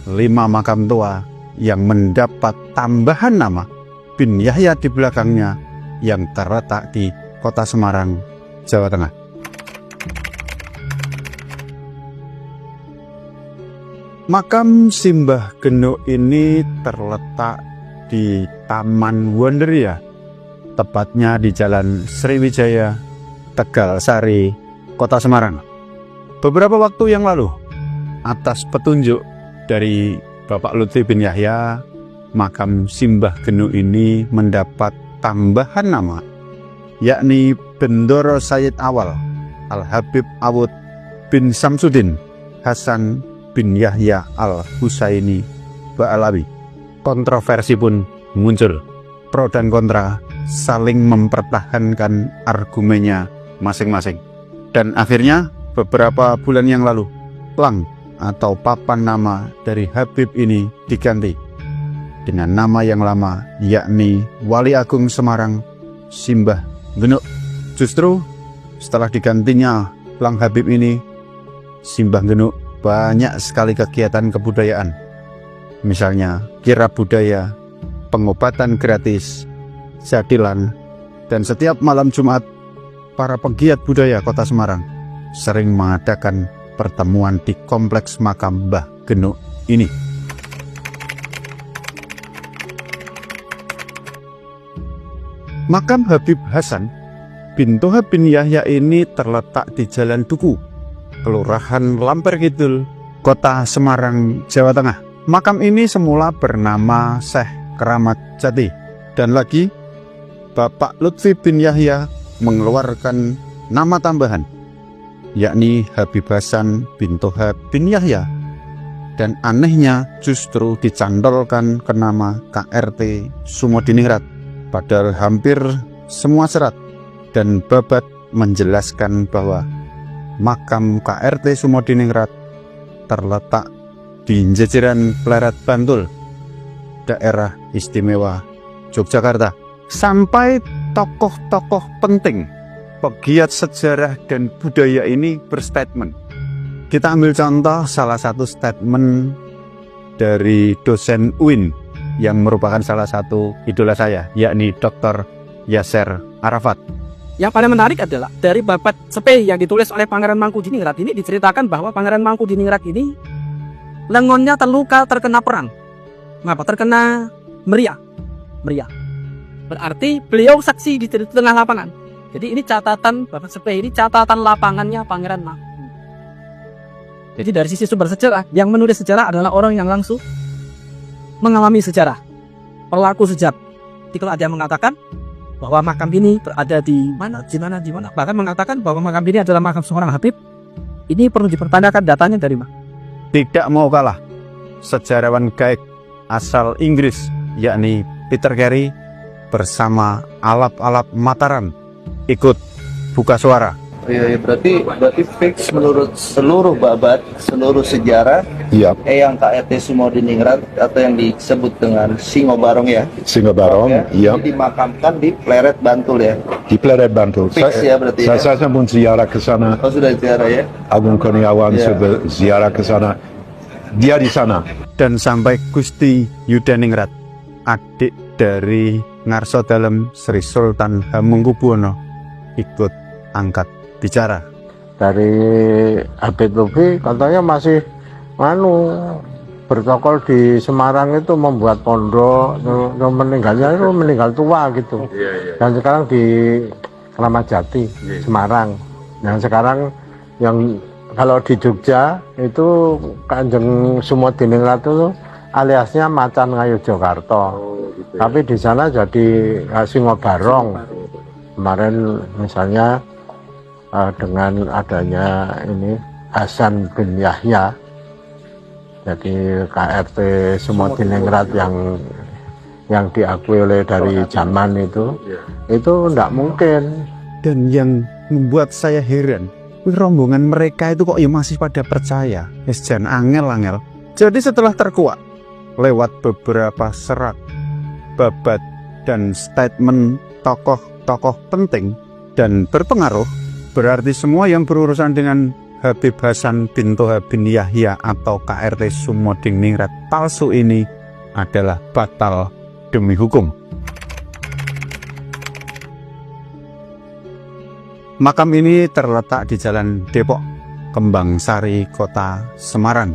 5 makam tua yang mendapat tambahan nama bin Yahya di belakangnya yang terletak di Kota Semarang, Jawa Tengah. Makam Simbah Geno ini terletak di Taman Wonderia, tepatnya di Jalan Sriwijaya, Tegal Sari, Kota Semarang. Beberapa waktu yang lalu, atas petunjuk dari Bapak Lutfi bin Yahya, makam Simbah Geno ini mendapat tambahan nama, yakni Bendoro Sayyid Awal Al-Habib Awud bin Samsudin Hasan bin Yahya Al-Husaini Ba'alawi. Kontroversi pun muncul, pro dan kontra saling mempertahankan argumennya masing-masing. Dan akhirnya beberapa bulan yang lalu, plang atau papan nama dari Habib ini diganti dengan nama yang lama, yakni Wali Agung Semarang Simbah Geno. Justru setelah digantinya plang Habib ini, Simbah Geno banyak sekali kegiatan kebudayaan. Misalnya kirab budaya, pengobatan gratis, jadilan, dan setiap malam Jumat, para pegiat budaya Kota Semarang sering mengadakan pertemuan di kompleks makam Mbah Geno ini. Makam Habib Hasan bin Tohab bin Yahya ini terletak di Jalan Duku, Kelurahan Lamper Kidul, Kota Semarang, Jawa Tengah. Makam ini semula bernama Syekh Keramat Jati, dan lagi Bapak Lutfi bin Yahya mengeluarkan nama tambahan, yakni Habib Hasan bin Tohab bin Yahya. Dan anehnya justru dicantolkan ke nama KRT Sumodiningrat, padahal hampir semua serat dan babat menjelaskan bahwa makam KRT Sumodiningrat terletak di jajaran Pleret Bantul, daerah istimewa Yogyakarta. Sampai tokoh-tokoh penting, pegiat sejarah dan budaya ini berstatement. Kita ambil contoh salah satu statement dari dosen UIN yang merupakan salah satu idola saya, yakni Dr. Yasser Arafat. Yang paling menarik adalah dari babat sepeh yang ditulis oleh Pangeran Mangkubumi ini diceritakan bahwa Pangeran Mangkubumi ini lengonnya terluka terkena perang. Mengapa? Terkena meriah. Berarti beliau saksi di tengah lapangan. Jadi ini catatan babat sepeh, ini catatan lapangannya Pangeran Mangkubumi. Jadi dari sisi sumber sejarah, yang menulis sejarah adalah orang yang langsung mengalami sejarah, pelaku sejarah. Jadi kalau ada yang mengatakan bahwa makam ini berada di mana, bahkan mengatakan bahwa makam ini adalah makam seorang Habib, ini perlu dipertanyakan datanya dari mana. Tidak mau kalah, sejarawan gaek asal Inggris, yakni Peter Carey bersama Alap-Alap Mataram ikut buka suara. Iya, berarti fix menurut seluruh babat, seluruh sejarah. Iya. Yang KRT Sumodiningrat atau yang disebut dengan Singobarong ya. Singobarong, iya. Ini dimakamkan di Pleret Bantul ya. Di Pleret Bantul. Fix ya berarti. Saya pun ziarah ke sana. Oh, sudah ziarah ya. Agung Kurniawan sudah ziarah ke sana. Dia di sana. Dan sampai Gusti Yudaningrat, adik dari Ngarso Dalem Sri Sultan Hamengkubuwono, ikut angkat bicara. Dari Habib Lutfi katanya masih bertokol di Semarang itu membuat pondok, meninggalnya itu meninggal tua gitu. Dan sekarang di Keramat Jati, Semarang. Yang sekarang yang kalau di Jogja itu Kanjeng Sumodiningrat itu aliasnya Macan Ngayogyakarta. Tapi di sana jadi Singobarong. Kemarin misalnya dengan adanya ini Hasan bin Yahya, jadi KRT Sumodiningrat yang diakui oleh dari zaman itu tidak mungkin. Dan yang membuat saya heran, rombongan mereka itu kok ya masih pada percaya. Jan angel. Jadi setelah terkuak lewat beberapa serat, babat, dan statement tokoh-tokoh penting dan berpengaruh, berarti semua yang berurusan dengan Habib Hasan bin Toha bin Yahya atau KRT Sumodiningrat palsu ini adalah batal demi hukum. Makam ini terletak di Jalan Depok, Kembang Sari, Kota Semarang.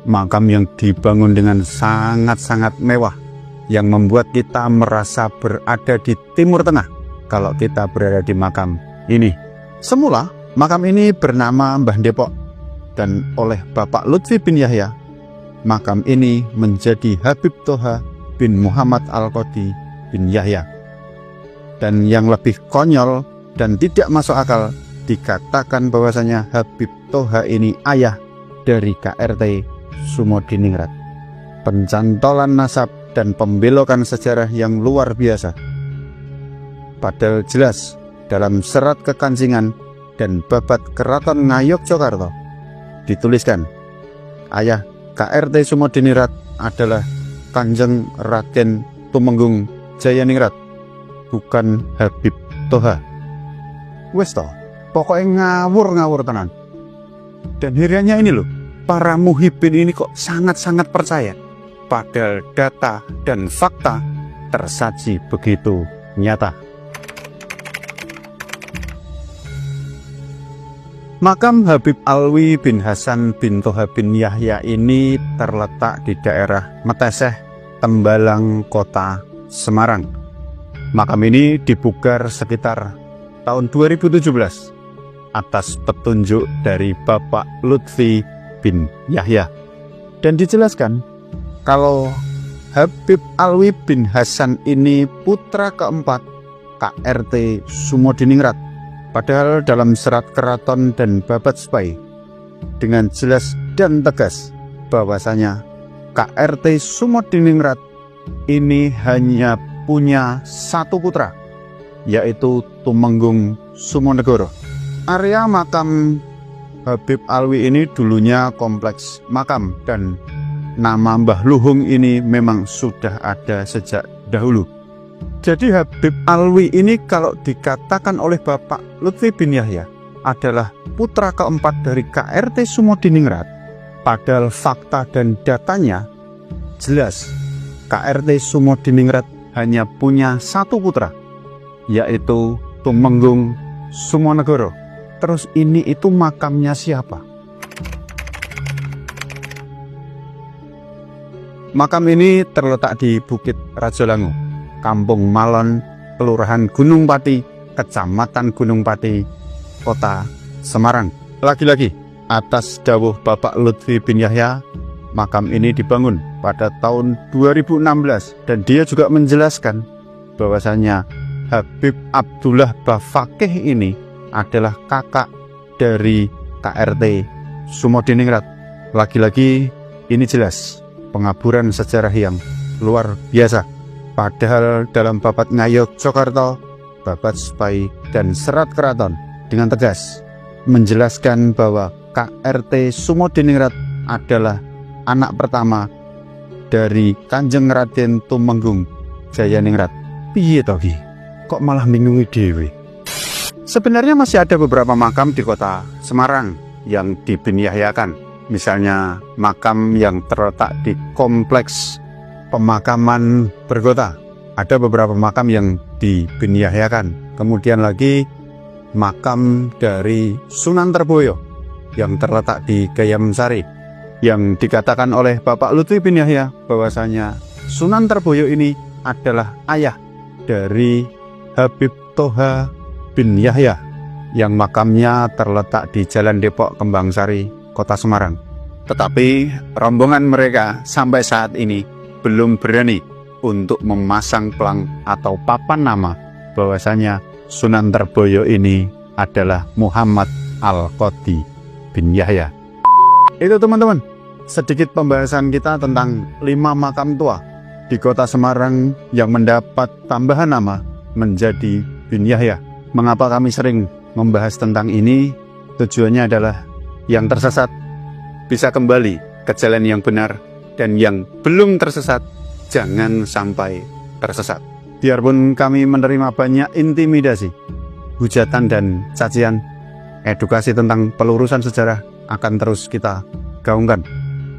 Makam yang dibangun dengan sangat-sangat mewah, yang membuat kita merasa berada di Timur Tengah kalau kita berada di makam ini. Semula, makam ini bernama Mbah Depok, dan oleh Bapak Lutfi bin Yahya, makam ini menjadi Habib Toha bin Muhammad Al-Qadi bin Yahya. Dan yang lebih konyol dan tidak masuk akal, dikatakan bahwasanya Habib Toha ini ayah dari KRT Sumodiningrat. Pencantolan nasab dan pembelokan sejarah yang luar biasa. Padahal jelas dalam serat kekancingan dan babat Keraton Ngayogyakarta dituliskan, ayah KRT Sumodiningrat adalah Kanjeng Raden Tumenggung Jayaningrat, bukan Habib Toha. Wes toh, pokoknya ngawur tenan. Dan hiriannya ini loh, para muhibin ini kok sangat-sangat percaya, padahal data dan fakta tersaji begitu nyata. Makam Habib Alwi bin Hasan bin Toha bin Yahya ini terletak di daerah Meteseh, Tembalang, Kota Semarang. Makam ini dibugar sekitar tahun 2017 atas petunjuk dari Bapak Lutfi bin Yahya. Dan dijelaskan kalau Habib Alwi bin Hasan ini putra keempat KRT Sumodiningrat. Padahal dalam serat keraton dan babat spai dengan jelas dan tegas bahwasanya KRT Sumodiningrat ini hanya punya satu putra, yaitu Tumenggung Sumonegoro. Area makam Habib Alwi ini dulunya kompleks makam, dan nama Mbah Luhung ini memang sudah ada sejak dahulu. Jadi Habib Alwi ini kalau dikatakan oleh Bapak Lutfi bin Yahya adalah putra keempat dari KRT Sumodiningrat, padahal fakta dan datanya jelas KRT Sumodiningrat hanya punya satu putra, yaitu Tumenggung Sumonegoro. Terus ini itu makamnya siapa? Makam ini terletak di Bukit Rajolangu, Kampung Malon, Kelurahan Gunung Pati, Kecamatan Gunung Pati, Kota Semarang. Lagi-lagi, atas dawuh Bapak Lutfi bin Yahya, makam ini dibangun pada tahun 2016, dan dia juga menjelaskan bahwasanya Habib Abdullah Bafakih ini adalah kakak dari KRT Sumodiningrat. Lagi-lagi ini jelas pengaburan sejarah yang luar biasa. Padahal dalam babat Ngayogyakarta, babat spai dan serat keraton dengan tegas menjelaskan bahwa KRT Sumodiningrat adalah anak pertama dari Kanjeng Raden Tumenggung Jayaningrat. Piye toh ki? Kok malah bingungi dewe? Sebenarnya masih ada beberapa makam di Kota Semarang yang dibinyahiakan. Misalnya makam yang terletak di Kompleks Pemakaman Bergota. Ada beberapa makam yang dibinyahiakan. Kemudian lagi makam dari Sunan Terboyo yang terletak di Gayam Sari, yang dikatakan oleh Bapak Lutfi bin Yahya bahwasanya Sunan Terboyo ini adalah ayah dari Habib Toha bin Yahya yang makamnya terletak di Jalan Depok, Kembang Sari, Kota Semarang. Tetapi rombongan mereka sampai saat ini belum berani untuk memasang pelang atau papan nama bahwasanya Sunan Terboyo ini adalah Muhammad Al-Qadi bin Yahya. Itu teman-teman, sedikit pembahasan kita tentang 5 makam tua di Kota Semarang yang mendapat tambahan nama menjadi bin Yahya. Mengapa kami sering membahas tentang ini? Tujuannya adalah yang tersesat bisa kembali ke jalan yang benar, dan yang belum tersesat jangan sampai tersesat. Biarpun kami menerima banyak intimidasi, hujatan dan cacian, edukasi tentang pelurusan sejarah akan terus kita gaungkan.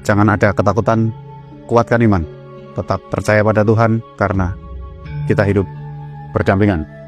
Jangan ada ketakutan, kuatkan iman, tetap percaya pada Tuhan karena kita hidup berdampingan.